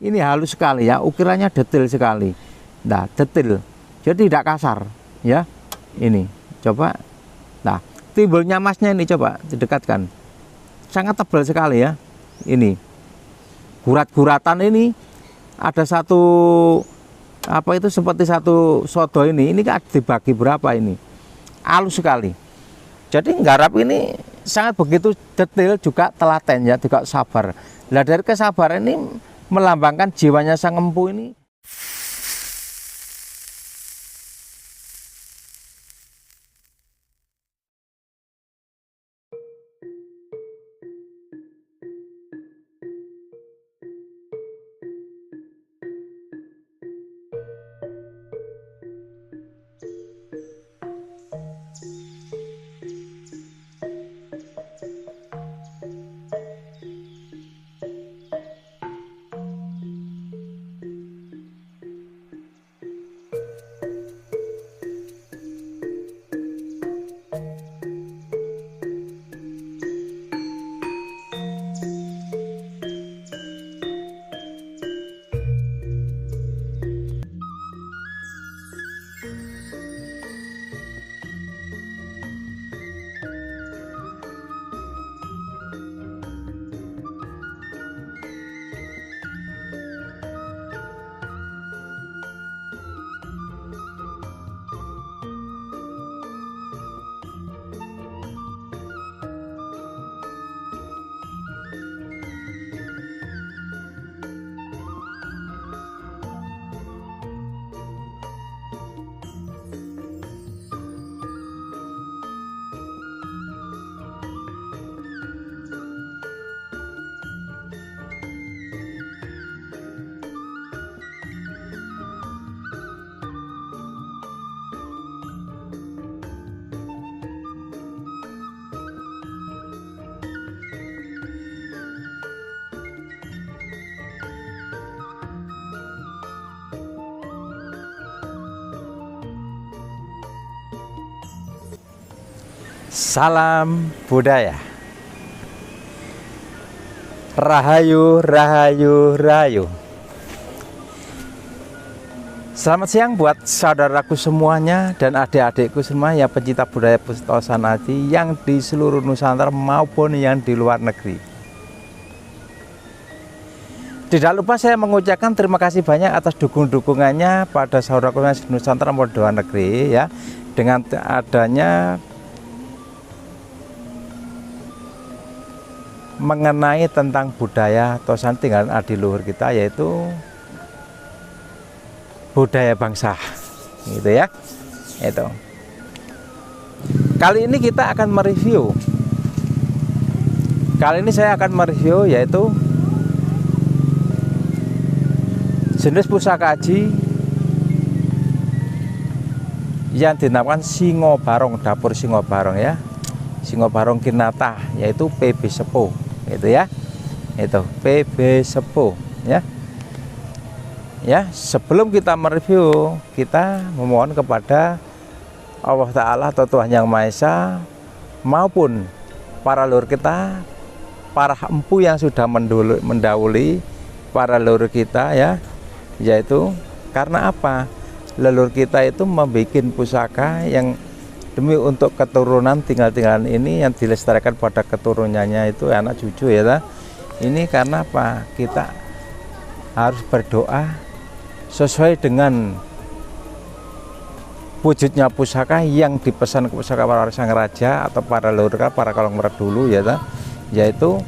Ini halus sekali ya, ukirannya detail sekali. Nah, detail. Jadi tidak kasar ya. Ini coba. Nah, timbulnya emasnya ini coba didekatkan. Sangat tebal sekali ya. Ini. Gurat-guratan ini ada satu apa itu seperti satu sodo ini dibagi berapa ini. Halus sekali. Jadi nggarap ini sangat begitu detail juga telaten ya, juga sabar. Nah, dari kesabaran ini melambangkan jiwanya sang empu ini. Salam budaya. Rahayu, rahayu, rahayu. Selamat siang buat saudaraku semuanya dan adik-adikku semua yang pecinta budaya Putosan Aji yang di seluruh Nusantara maupun yang di luar negeri. Tidak lupa saya mengucapkan terima kasih banyak atas dukungannya pada saudaraku yang di Nusantara maupun luar negeri ya. Dengan adanya mengenai tentang budaya Tosan tinggalan adiluhur kita, yaitu budaya bangsa gitu ya. Itu kali ini kita akan mereview, saya akan mereview yaitu jenis pusaka aji yang dinamakan Singo Barong, dapur Singo Barong ya, Singo Barong Kinata, yaitu PB Sepo itu ya, itu PB Sepo ya. Ya, sebelum kita mereview, kita memohon kepada Allah Ta'ala atau Tuhan Yang Maha Esa maupun para leluhur kita, para empu yang sudah mendahului para leluhur kita ya, yaitu karena apa? Leluhur kita itu membuat pusaka yang demi untuk keturunan tinggal-tinggalan ini yang dilestarikan pada keturunannya itu anak cucu ya. Ini karena apa? Kita harus berdoa sesuai dengan wujudnya pusaka yang dipesan ke pusaka para sang raja atau para leluhur, para kalongmer dulu ya, yaitu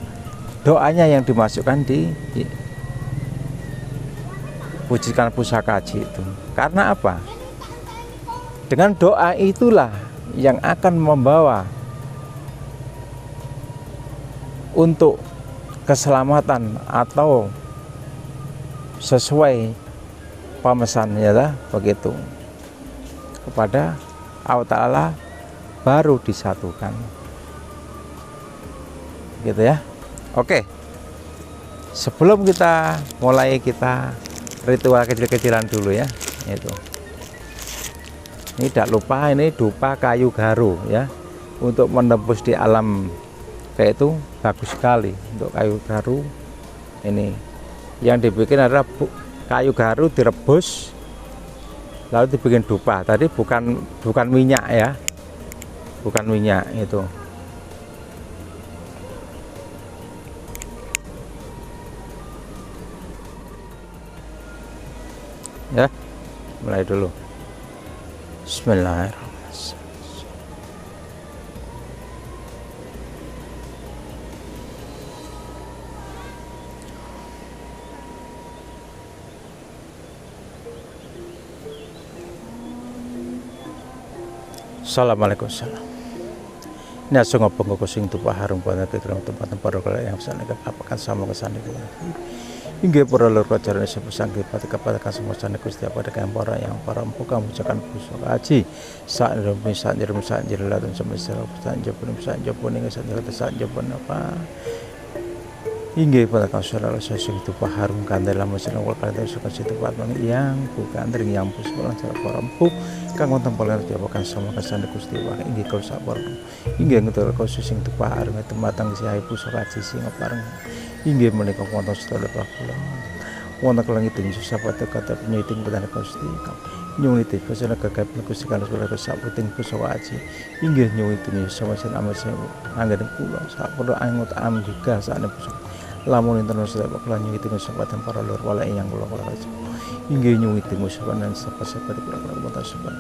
doanya yang dimasukkan di wujudkan pusaka aji itu. Karena apa? Dengan doa itulah yang akan membawa untuk keselamatan atau sesuai pemesan ya begitu kepada Allah Ta'ala baru disatukan gitu ya. Oke, sebelum kita mulai, kita ritual kecil-kecilan dulu ya. Itu ini tidak lupa, ini dupa kayu garu ya, untuk menembus di alam kayak itu bagus sekali untuk kayu garu ini Yang dibikin adalah kayu garu direbus lalu dibikin dupa. Tadi bukan minyak ya, bukan minyak itu. Ya, mulai dulu. Bismillahirrahmanirrahim. Assalamualaikum salam. Ini asung ngobong sing tupa harum pada kekrong tempat-tempat rokok yang sana kepapakan sama kesana itu. Hingga para lur kacarane sepesan kepada semua sana Gusti pada para yang para empu kamu cakan pusaka haji sak jerum sak latun semesta sak jepun ing sak jepun apa hingga pada kausara sesung tupa harum kandela mesin wal kandela suka situ patman yang bukan ring yang pusaka cara para empu kang wonten poler jawakan sama kesana Gusti wa inggih kula sabar inggih ngetur kausus sing tupa harum tematang siai pusaka haji sing pareng inggih menika wonten sedaya kula wonten kelangitipun sapata kata penyiting betana Gusti nyuwiti pasana kakap Gusti kana kula saputing pusaka haji inggih nyuwiti sama-sama amat anggen kula sapodo angot am juga sakne pusaka lamun enten sedaya kula nyuwiti sapatan para lur wala yang kula raja inggih nyuwiti musapan sapa-sapa kula wonten sebab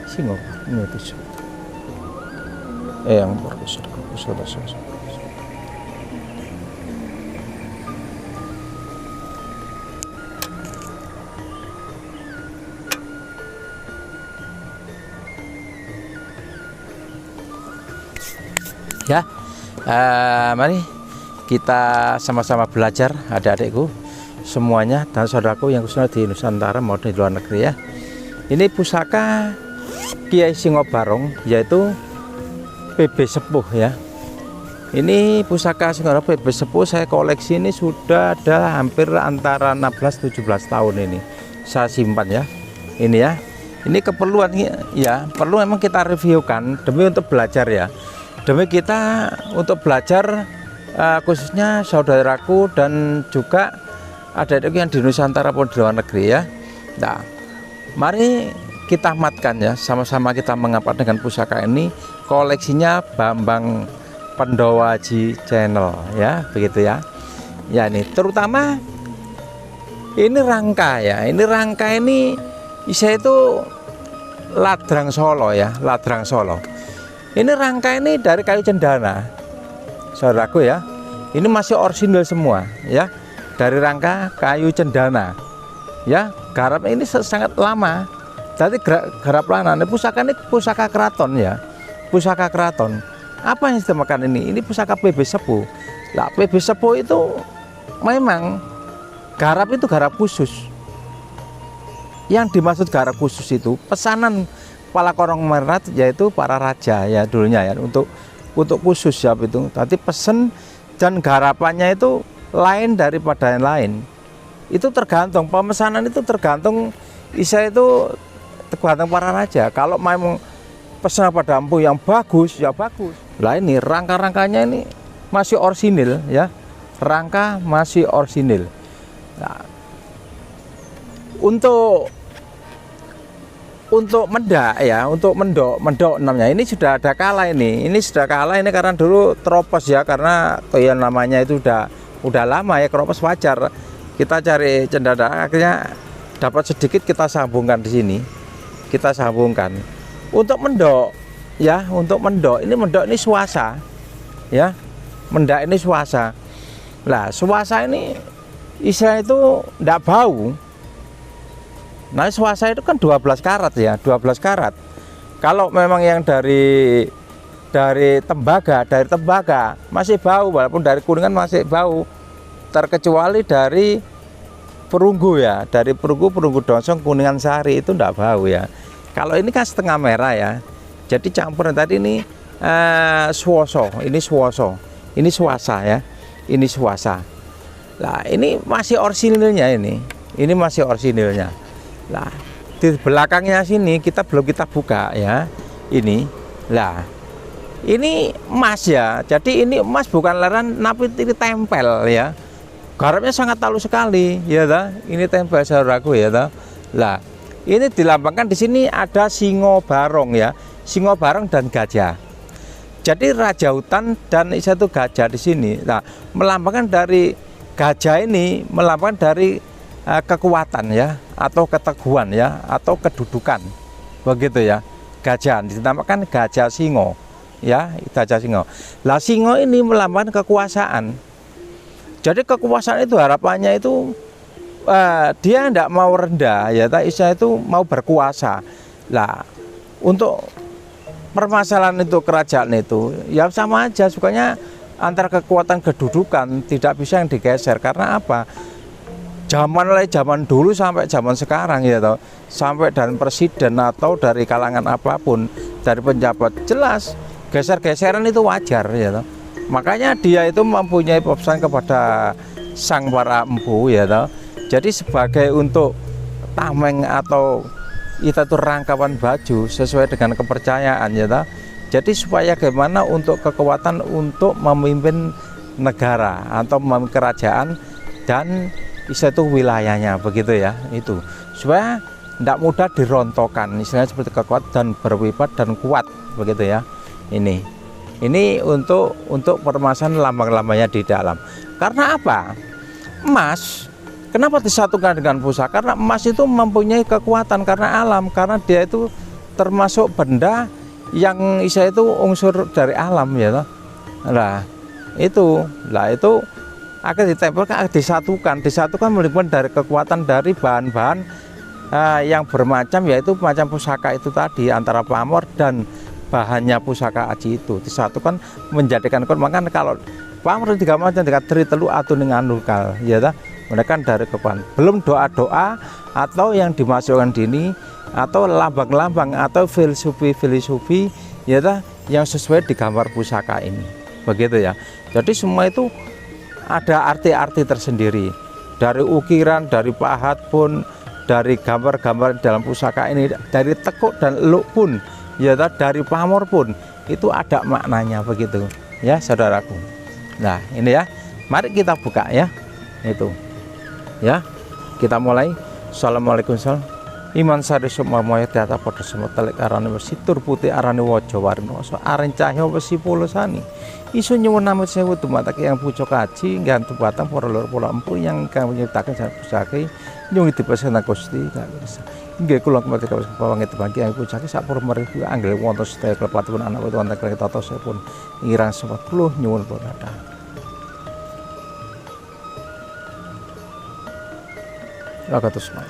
singo nyuwiti yang berdosa ya, mari kita sama-sama belajar adik-adikku semuanya dan saudaraku yang khususnya di Nusantara maupun di luar negeri ya. Ini pusaka Kiai Singobarong yaitu PB Sepuh ya. Ini pusaka Singobarong PB Sepuh saya koleksi ini sudah ada hampir antara 16-17 tahun ini saya simpan ya. Ini ya, ini keperluan ya, perlu memang kita reviewkan demi untuk belajar ya. Demi kita untuk belajar khususnya saudaraku dan juga adik-adik yang di Nusantara pun di luar negeri ya. Nah, mari kita amatkan ya, sama-sama kita mengapat dengan pusaka ini. Koleksinya Bambang Pendowaji Channel ya, begitu ya. Ya ini terutama ini rangka ya, ini rangka ini saya itu Ladrang Solo ya, Ladrang Solo. Ini rangka ini dari kayu cendana, saudaraku ya. Ini masih orisinil semua ya, dari rangka kayu cendana ya. Garap ini sangat lama, jadi garap lana. Ini pusaka keraton ya, pusaka keraton. Apa yang dinamakan ini? Ini pusaka PB Sepuh. Nah, PB Sepuh itu memang garap itu garap khusus. Yang dimaksud garap khusus itu pesanan kepala korong merat yaitu para raja ya dulunya ya, untuk khusus siap itu. Tadi pesen dan garapannya itu lain daripada yang lain. Itu tergantung pemesanan, itu tergantung isa itu tergantung para raja. Kalau memang pesan pada empu yang bagus ya bagus. Lah ini rangka-rangkanya ini masih orsinil ya, rangka masih orsinil. Nah, untuk mendak ya, untuk mendok namanya ini sudah ada kalah ini sudah kalah ini karena dulu teropos ya, karena yang namanya itu udah lama ya, keropos wajar. Kita cari cendana akhirnya dapat sedikit, kita sambungkan di sini, kita sambungkan untuk mendok ya, untuk mendok ini suasa ya, mendak ini suasa. Lah suasa ini isa itu ndak bau. Nah suasa itu kan 12 karat ya, 12 karat. Kalau memang yang dari tembaga masih bau, walaupun dari kuningan masih bau, terkecuali dari perunggu ya, dari perunggu donsong kuningan sari itu enggak bau ya. Kalau ini kan setengah merah ya, jadi campuran tadi ini suoso, ini suoso, ini suasa ya, ini suasa. Nah ini masih orsinilnya ini masih orsinilnya. Lah di belakangnya sini belum kita buka ya, ini lah ini emas ya, jadi ini emas bukan leran tapi ini tempel ya, Garapnya sangat halus sekali, ya ta? Ini tempel saudaraku ya ta. Lah, ini dilambangkan di sini ada singo barong ya, singo barong dan gajah. Jadi raja hutan dan satu gajah di sini. Nah, melambangkan dari gajah ini melambangkan dari kekuatan ya, atau keteguhan ya, atau kedudukan. Begitu ya. Gajah dinamakan gajah singo ya, gajah singo. Lah singo ini melambangkan kekuasaan. Jadi kekuasaan itu harapannya itu dia tidak mau rendah ya, Isa itu mau berkuasa. Lah untuk permasalahan itu kerajaan itu ya sama aja, sukanya antara kekuatan kedudukan tidak bisa yang digeser. Karena apa? Zaman dulu sampai zaman sekarang ya toh, sampai dan presiden atau dari kalangan apapun, dari penjabat, jelas geser-geseran itu wajar ya toh. Makanya dia itu mempunyai pesan kepada sang para empu ya toh. Jadi sebagai untuk tameng atau kita itu rangkaian baju sesuai dengan kepercayaan ya toh. Jadi supaya bagaimana untuk kekuatan untuk memimpin negara atau memimpin kerajaan dan itu wilayahnya begitu ya, itu supaya tidak mudah dirontokkan, istilahnya seperti kekuatan dan berwibat dan kuat begitu ya. Ini untuk permasalahan lambang-lambangnya di dalam. Karena apa? Emas, kenapa disatukan dengan pusaka? Karena emas itu mempunyai kekuatan karena alam, karena dia itu termasuk benda yang itu unsur dari alam ya toh. Itu akan ditempelkan, disatukan melibatkan dari kekuatan dari bahan-bahan yang bermacam, yaitu macam pusaka itu tadi, antara pamor dan bahannya pusaka aji itu disatukan menjadikan makanya kalau pamor tiga macam dekat tri telu atau dengan nukal ya ta, mereka dari kekuatan. Belum doa-doa atau yang dimasukkan dini atau lambang-lambang atau filosofi ya ta, yang sesuai di gambar pusaka ini begitu ya. Jadi semua itu ada arti-arti tersendiri, dari ukiran, dari pahat pun, dari gambar-gambar dalam pusaka ini, dari tekuk dan eluk pun ya, dari pamor pun itu ada maknanya begitu ya saudaraku. Nah ini ya, mari kita buka ya, itu ya, kita mulai. Assalamualaikum warahmatullahi. Iman sari summa moya data pada semua telik arane besi tur putih arane wajo warno so aren cahya besi polosani isu nyuwun nama sewu tumatake yang pucuk kaji gantu batang para lor pola empu yang kang menyiptakan sangat pusaka nyung dipesen Gusti kang bisa nggih kula kemati kawis pawang itu bagi yang pusaka sak pur meriku anggel wonten sedaya klepatipun anak wonten wonten tata sepun irang 10 nyuwun purada. Lakatus mai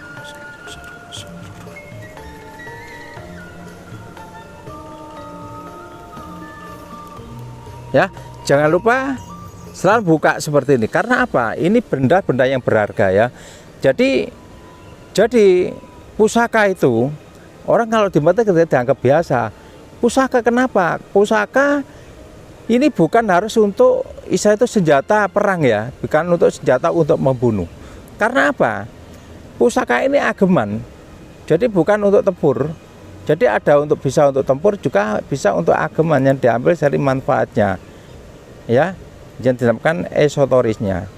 ya, jangan lupa selalu buka seperti ini. Karena apa? Ini benda-benda yang berharga ya. Jadi pusaka itu orang kalau di mata kita dianggap biasa. Pusaka kenapa? Pusaka ini bukan harus untuk itu senjata perang ya, bukan untuk senjata untuk membunuh. Karena apa? Pusaka ini ageman. Jadi bukan untuk tempur. Jadi ada bisa untuk tempur, juga bisa untuk ageman yang diambil dari manfaatnya, ya, yang dinamakan esoterisnya.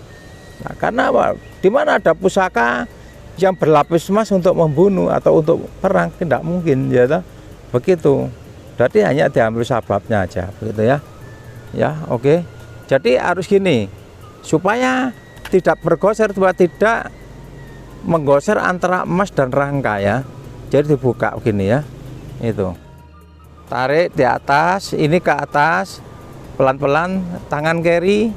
Nah, karena apa? Di mana ada pusaka yang berlapis emas untuk membunuh atau untuk perang, tidak mungkin, ya, begitu. Jadi hanya diambil sababnya aja, begitu ya. Ya, oke. Jadi harus gini, supaya tidak bergoser, tidak menggoser antara emas dan rangka ya. Jadi dibuka begini ya. Itu tarik di atas, ini ke atas pelan-pelan, tangan kiri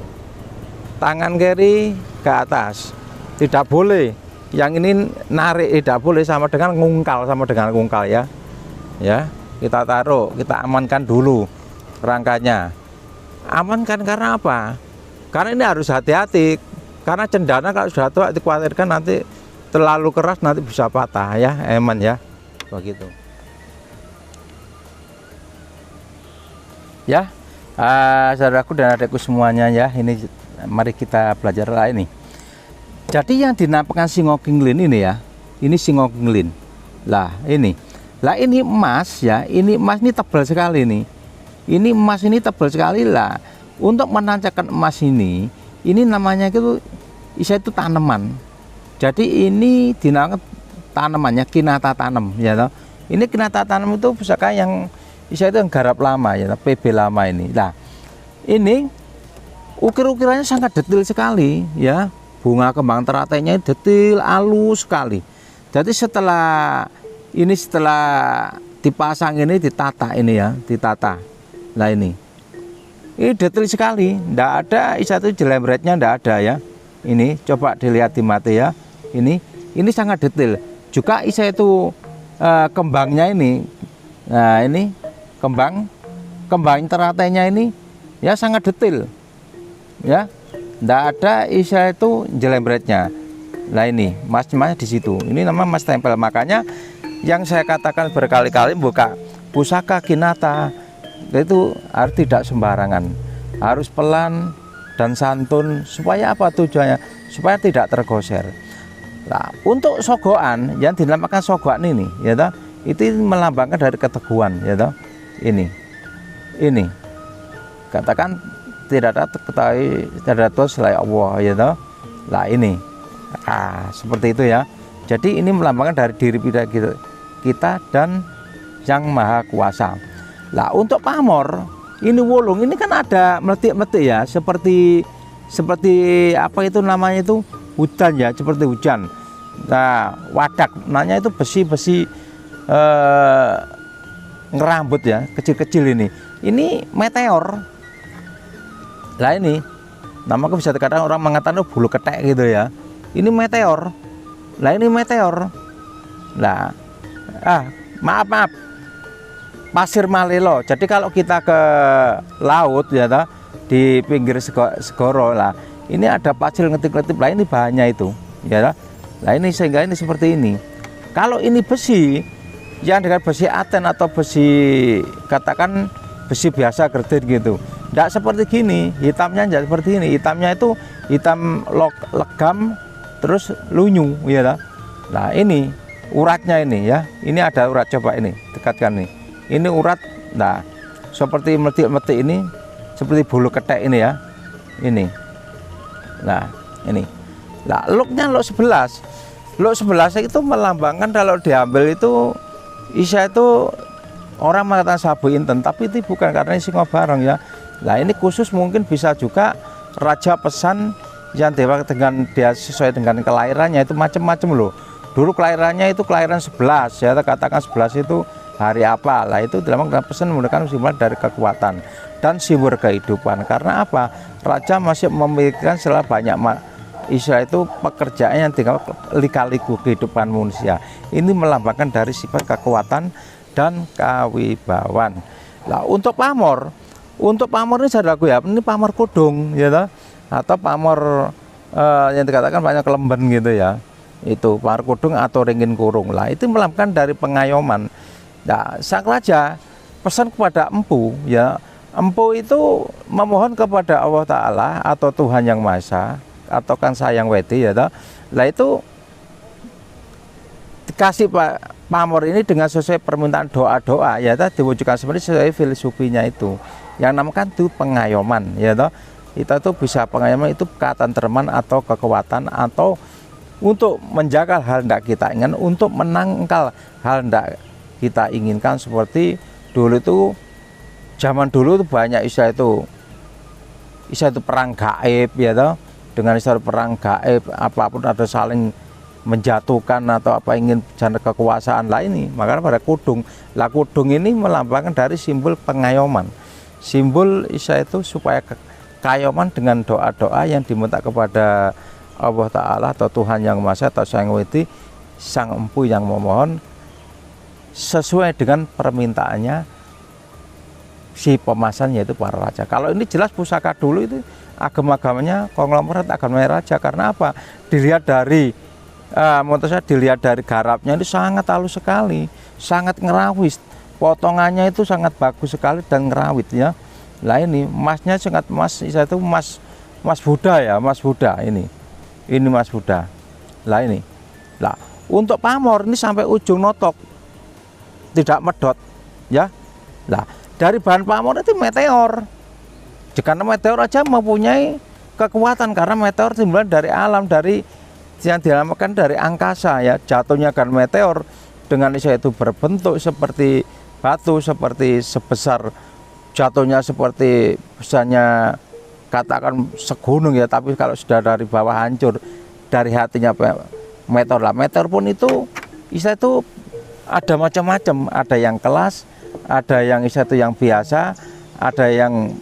ke atas, tidak boleh yang ini narik, tidak boleh, sama dengan ngungkal ya. Ya, kita taruh, kita amankan dulu rangkanya. Amankan karena apa? Karena ini harus hati-hati, karena cendana kalau sudah tua dikhawatirkan nanti terlalu keras nanti bisa patah ya, eman ya, begitu. Ya, saudaraku dan adikku semuanya ya, ini mari kita belajar lah ini. Jadi yang dinampakkan singo kinglin ini ya, ini singo kinglin. Lah ini emas ya, ini emas ini tebal sekali nih. Ini emas ini tebal sekali lah. Untuk menancapkan emas ini namanya itu Isa itu tanaman. Jadi ini dinamakan tanamannya kinata tanam ya toh. Ini kinata tanam itu pusaka yang Isa itu yang garap lama ya toh, PB lama ini. Nah, ini ukir-ukirannya sangat detail sekali ya. Bunga kembang teratainya detail, halus sekali. Jadi setelah dipasang ini ditata ini ya, ditata. Nah ini detail sekali, ndak ada Isa itu jelembretnya, ndak ada ya. Ini coba dilihat di mata ya. Ini sangat detail. Juga Isa itu kembangnya ini, nah ini kembang teratainya ini ya sangat detail ya. Ndak ada Isa itu jelembretnya. Nah ini mas-mas di situ. Ini nama mas tempel. Makanya yang saya katakan berkali-kali buka pusaka kinata itu harus tidak sembarangan, harus pelan dan santun. Supaya apa tujuannya? Supaya tidak tergoser. Nah, untuk sogoan yang dinamakan sogoan ini, ya toh, itu melambangkan dari keteguhan, ya toh. Ini katakan tidak ada ketahui, tidak ada Tuhan selain Allah, ya toh. Nah ini, seperti itu ya. Jadi ini melambangkan dari diri kita dan Yang Maha Kuasa. Nah untuk pamor ini wolung ini kan ada meletik-meletik ya, seperti apa itu namanya itu hujan ya, seperti hujan. Nah wadak namanya itu besi ngerambut ya, kecil-kecil ini meteor. Nah ini namanya bisa dikatakan orang mengatakan bulu ketek gitu ya, ini meteor. Nah ini meteor. Nah maaf pasir Malelo. Jadi kalau kita ke laut ya toh, di pinggir segoro lah, ini ada pasir ngetip-ngetip. Lah ini bahannya itu ya toh. Nah ini sehingga ini seperti ini. Kalau ini besi yang dengan besi aten atau besi katakan besi biasa gerdit gitu, tidak seperti gini, hitamnya tidak seperti ini. Hitamnya itu hitam legam terus lunyu ya toh. Nah ini uratnya ini ya, ini ada urat, coba ini dekatkan nih. Ini urat, nah seperti meletik-meletik ini, seperti bulu ketek ini ya, ini. Nah ini, nah looknya look 11, look 11 itu melambangkan kalau diambil itu Isa itu orang mengatakan sabu inten, tapi itu bukan karena singo barong ya. Nah ini khusus mungkin bisa juga raja pesan yang dewa dengan dia sesuai dengan kelahirannya itu macam-macam loh. Dulu kelahirannya itu kelahiran 11 ya, katakan 11 itu hari apa lah, itu dalam pesan menggunakan simbol dari kekuatan dan simbol kehidupan. Karena apa? Raja masih memikirkan setelah banyak Isa itu pekerjaan yang tinggal lika-liku kehidupan manusia. Ini melambangkan dari sifat kekuatan dan kewibawaan. Nah untuk pamor ini saya laku ya, ini pamor kudung ya toh, atau pamor yang dikatakan banyak kelemben gitu ya. Itu pamor kudung atau ringin kurung lah, itu melambangkan dari pengayoman. Nah sang raja pesan kepada empu ya, empu itu memohon kepada Allah Ta'ala atau Tuhan Yang Maha Esa atau kan sayang wedi ya toh. Lah itu dikasih pamor ini dengan sesuai permintaan doa-doa ya toh, diwujudkan seperti sesuai filosofinya itu yang namakan itu pengayoman ya toh. Itu bisa pengayoman itu ketentraman atau kekuatan, atau untuk menjaga hal tidak kita inginkan, untuk menangkal hal tidak kita inginkan. Seperti dulu itu, zaman dulu itu banyak Isa itu perang gaib ya toh. Dengan istilah perang gaib, apapun ada saling menjatuhkan atau apa, ingin jana kekuasaan lah ini, makanya pada kudung. Lah kudung ini melambangkan dari simbol pengayoman, simbol Isa itu supaya kayoman dengan doa-doa yang diminta kepada Allah Ta'ala atau Tuhan Yang Maha Esa atau Sang Widi, sang empu yang memohon sesuai dengan permintaannya si pemasang, yaitu para raja. Kalau ini jelas pusaka dulu itu agama-agamanya konglomerat agamanya raja. Karena apa? Dilihat dari menurut saya dilihat dari garapnya itu sangat halus sekali, sangat ngerawis, potongannya itu sangat bagus sekali dan ngerawit ya. Lah ini emasnya sangat emas, itu emas Buddha ya, emas Buddha ini emas Buddha. Lah ini, lah untuk pamor ini sampai ujung notok, tidak medot ya. Lah dari bahan pamor itu meteor. Jika meteor aja mempunyai kekuatan karena meteor timbul dari alam, dari yang dinamakan dari angkasa ya. Jatuhnya kan meteor dengan itu berbentuk seperti batu, seperti sebesar jatuhnya seperti besarnya katakan segunung ya, tapi kalau sudah dari bawah hancur dari hatinya meteor lah. Meteor pun itu itu ada macam-macam, ada yang kelas, ada yang itu yang biasa, ada yang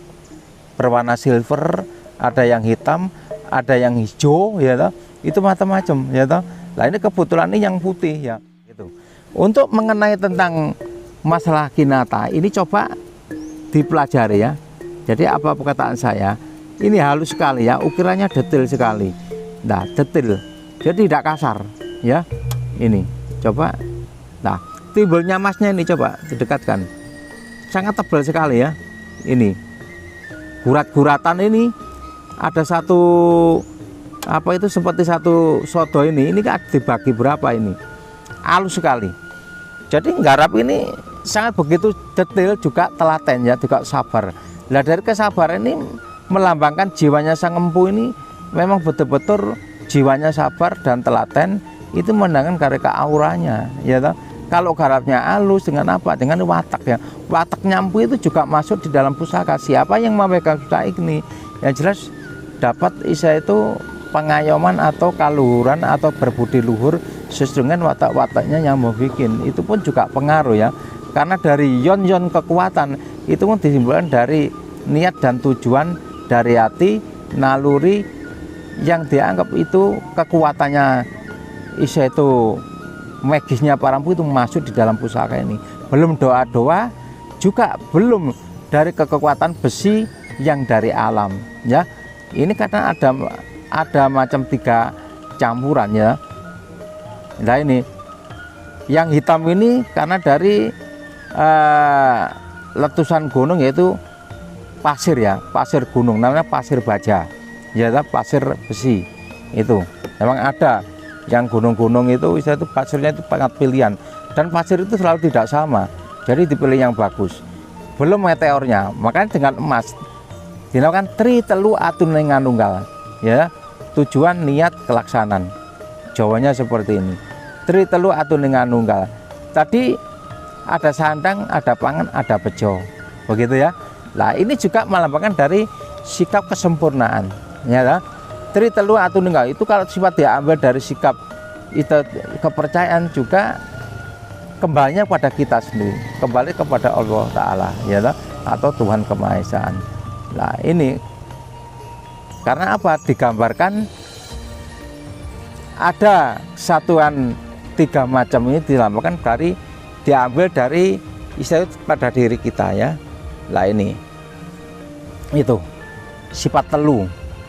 berwarna silver, ada yang hitam, ada yang hijau ya toh. Itu macam-macam ya toh. Nah ini kebetulan ini yang putih ya gitu. Untuk mengenai tentang masalah kinata ini coba dipelajari ya. Jadi apa perkataan saya ini halus sekali ya, ukirannya detail sekali. Nah detail, jadi tidak kasar ya. Ini coba, nah timbulnya emasnya ini coba didekatkan, sangat tebal sekali ya. Ini gurat-guratan ini ada satu apa itu seperti satu sodo ini kan dibagi berapa ini, halus sekali. Jadi nggarap ini sangat begitu detail, juga telaten ya, juga sabar. Nah dari kesabaran ini melambangkan jiwanya sang empu ini memang betul-betul jiwanya sabar dan telaten, itu menandakan karena auranya ya toh. Kalau garapnya halus dengan apa? Dengan watak ya. Wataknya empu itu juga masuk di dalam pusaka. Siapa yang memegang pusaka ini yang jelas dapat itu pengayoman atau kaluhuran atau berbudi luhur sesuai dengan watak-wataknya yang mau bikin. Itu pun juga pengaruh ya. Karena dari yon-yon kekuatan itu pun disimpulkan dari niat dan tujuan dari hati, naluri yang dianggap itu kekuatannya itu magisnya para empu itu masuk di dalam pusaka ini. Belum doa-doa, juga belum dari kekuatan besi yang dari alam ya. Ini karena ada macam 3 campuran ya. Nah ini yang hitam ini karena dari letusan gunung, yaitu pasir ya, pasir gunung, namanya pasir baja ya, pasir besi. Itu memang ada yang gunung-gunung itu pasirnya itu sangat pilihan, dan pasir itu selalu tidak sama, jadi dipilih yang bagus. Belum meteornya, makanya dengan emas dinamakan tri telu atun nganunggal ya, tujuan niat kelaksanan. Jawanya seperti ini, tri telu atun nganunggal. Tadi ada sandang, ada pangan, ada bejo, begitu ya. Nah ini juga melambangkan dari sikap kesempurnaan ya. Tri telu atun ninggal itu kalau sifat diambil dari sikap itu kepercayaan, juga kembalinya pada kita sendiri, kembali kepada Allah Ta'ala ya, atau Tuhan Kemahaesaan. Nah ini karena apa? Digambarkan ada satuan 3 macam ini dilambangkan dari diambil dari istilah pada diri kita ya. Lah ini itu sifat telu,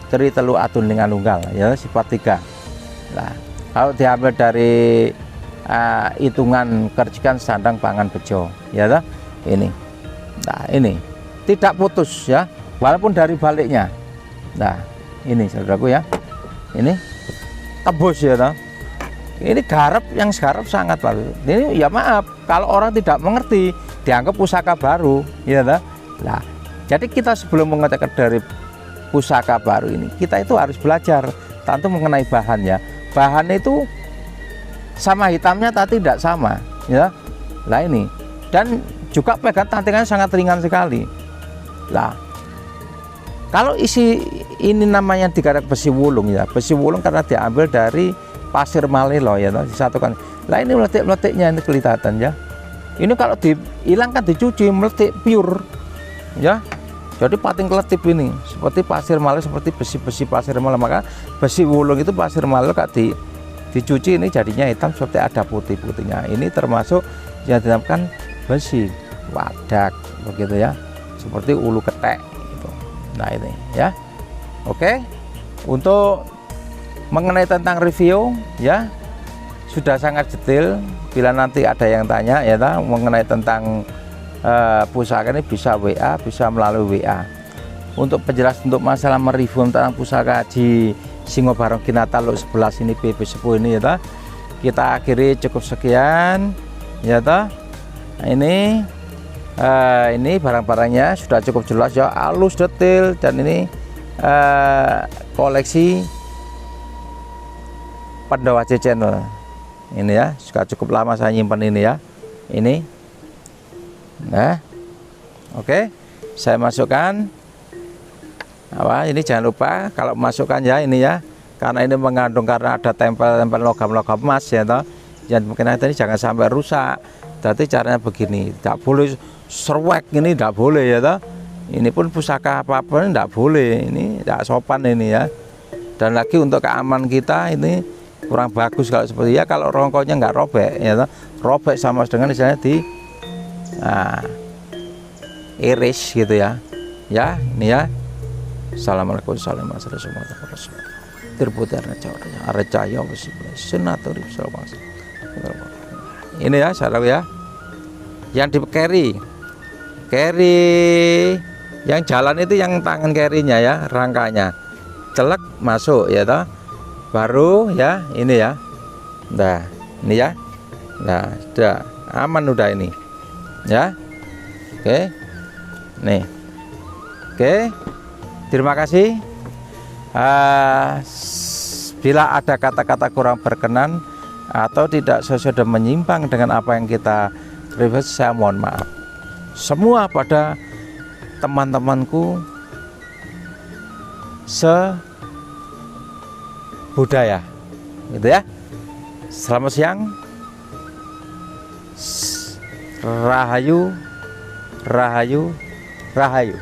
tri telu atun dengan nunggal ya, sifat 3. Nah kalau diambil dari hitungan kerjikan sandang pangan bejo ya toh, ini. Nah ini tidak putus ya, walaupun dari baliknya. Nah ini saudaraku ya, ini tebus ya toh. Ini garap, yang garap sangat bagus. Ini ya maaf kalau orang tidak mengerti, dianggap pusaka baru ya toh. Nah jadi kita sebelum mengetahui dari pusaka baru ini, kita itu harus belajar tentu mengenai bahannya. Bahan itu sama hitamnya tapi tidak sama ya. Nah ini, dan juga pegang tantingan sangat ringan sekali. Lah kalau isi ini namanya digarap besi wulung ya, besi wulung karena diambil dari pasir malelo ya, disatukan. Lah ini meletik-meletiknya ini kelihatan ya. Ini kalau dihilangkan, dicuci, meletik pure ya. Jadi pating keletip ini seperti pasir maleo, seperti besi-besi pasir maleo. Maka besi wulung itu pasir maleo kak dicuci ini jadinya hitam, seperti ada putih-putihnya. Ini termasuk yang dinamakan besi wadak begitu ya, seperti ulu ketek gitu. Nah ini ya. Oke, untuk mengenai tentang review ya sudah sangat detail. Bila nanti ada yang tanya ya mengenai tentang pusaka ini, bisa WA, bisa melalui WA. Untuk penjelasan untuk masalah mereview tentang pusaka Haji Singo Barong Kinata Luk 11 ini, PP Sepuh ini ya kita akhiri cukup sekian ya toh. Ini barang-barangnya sudah cukup jelas ya, halus, detail, dan ini koleksi Pandawa Channel ini ya, sudah cukup lama saya nyimpan ini ya, ini. Nah, oke, saya masukkan apa ini, jangan lupa kalau masukkan ya ini ya, karena ini mengandung, karena ada tempel-tempel logam-logam emas ya toh, yang mungkin ini jangan sampai rusak. Jadi caranya begini, tidak boleh serwek, ini tidak boleh ya toh. Ini pun pusaka apapun tidak boleh, ini tidak sopan ini ya. Dan lagi untuk keamanan kita ini kurang bagus kalau seperti ya, kalau rongkonya nggak robek ya toh. Robek sama dengan misalnya di iris gitu ya. Ya, ini ya. Assalamualaikum warahmatullahi wabarakatuh. Ini ya, salam ya. Yang di carry yang jalan itu yang tangan carry-nya ya, rangkanya. Celek masuk ya toh. Baru ya, ini ya. Nah, ini ya. Nah, sudah aman udah ini. Ya. Oke. Nih. Oke. Terima kasih. Bila ada kata-kata kurang berkenan atau tidak sesuai dan menyimpang dengan apa yang kita review, saya mohon maaf. Semua pada teman-temanku sebudaya, gitu ya. Selamat siang. Rahayu, rahayu, rahayu.